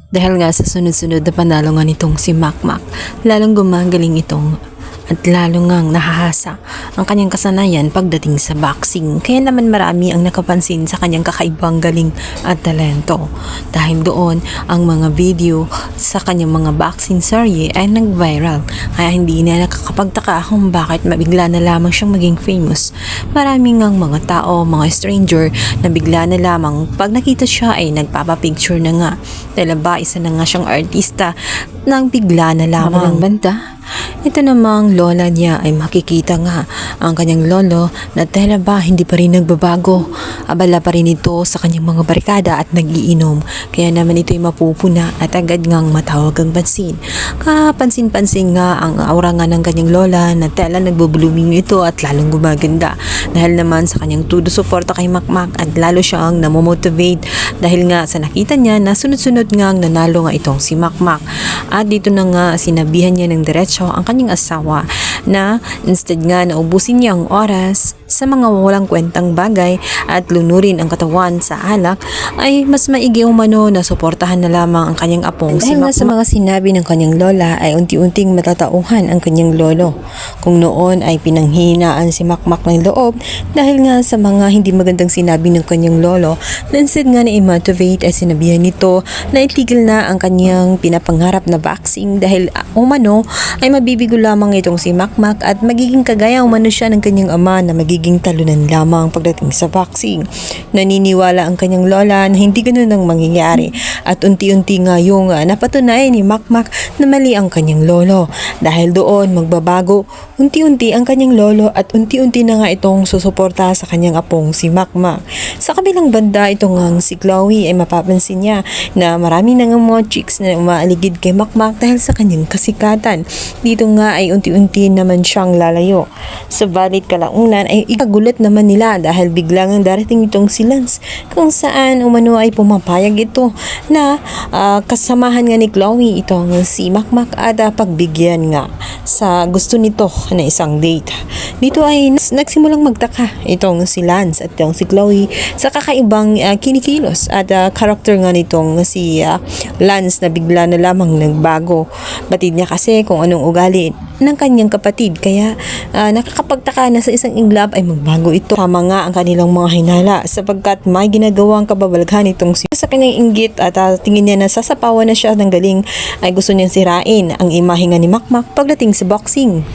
Dahil nga sa sunod-sunod na panalo nga nitong si Makmak, lalong gumagaling itong at lalo ngang nahahasa ang kanyang kasanayan pagdating sa boxing. Kaya naman marami ang nakapansin sa kanyang kakaibang galing at talento. Dahil doon, ang mga video sa kanyang mga boxing serye ay nag-viral. Kaya hindi na nakakapagtaka kung bakit mabigla na lamang siyang maging famous. Marami ngang mga tao, mga stranger na bigla na lamang pag nakita siya ay nagpapapicture na nga. Dahil ba isa na nga siyang artista nang bigla na lamang banda. Ito namang lola niya ay makikita nga ang kanyang lolo na tela ba hindi pa rin nagbabago. Abala pa rin ito sa kanyang mga barkada at nag-iinom. Kaya naman ito ay mapupuna at agad ngang matawag ang pansin. Kapansin-pansin nga ang aura nga ng kanyang lola na tela nagbo-blooming ito at lalong gumaganda. Dahil naman sa kanyang todo suporta kay Makmak at lalo siyang namomotivate dahil nga sa nakita niya na sunod-sunod ngang nanalo nga itong si Makmak. At dito na nga sinabihan niya ng diretso ang kanyang asawa na instead nga na ubusin niya ang oras sa mga walang kwentang bagay at lunurin ang katawan sa alak, ay mas maigi umano na suportahan na lamang ang kanyang apong si Makmak. Dahil nga sa mga sinabi ng kanyang lola ay unti-unting matatauhan ang kanyang lolo. Kung noon ay pinanghihinaan si Makmak ng loob dahil nga sa mga hindi magandang sinabi ng kanyang lolo, na instead nga na i-motivate ay sinabihan nito na itigil na ang kanyang pinapangarap na boxing dahil umano ay mabibigo lamang itong si Makmak at magiging kagaya umano siya ng kanyang ama na magiging talunan lamang pagdating sa boxing. Naniniwala ang kanyang lola na hindi ganoon ang mangyayari at unti-unti nga yung napatunayan ni Makmak na mali ang kanyang lolo. Dahil doon magbabago unti-unti ang kanyang lolo at unti-unti na nga itong susuporta sa kanyang apong si Makmak. Sa kabilang banda itong si Chloe ay mapapansin niya na marami na nga mga chicks na umaaligid kay Makmak dahil sa kanyang kasikatan. Dito nga ay unti-unti naman siyang lalayo. Subalit kalaunan ay ikagulat naman nila dahil biglang ang darating itong si Lance kung saan umano ay pumapayag ito na kasamahan nga ni Chloe itong si Makmak at pagbigyan nga sa gusto nito na isang date. Dito ay nagsimulang magtaka itong si Lance at itong si Chloe sa kakaibang kinikilos at karakter nga nitong si Lance na bigla na lamang nagbago. Batid niya kasi kung anong ugali ng kanyang kapatid kaya nakakapagtaka na sa isang iglap ay magbago ito. Tama nga ang kanilang mga hinala sapagkat may ginagawang kababalaghan itong sa kanyang inggit at tingin niya na sasapawan na siya ng galing ay gusto niyang sirain ang imahe nga ni Makmak pagdating sa boxing.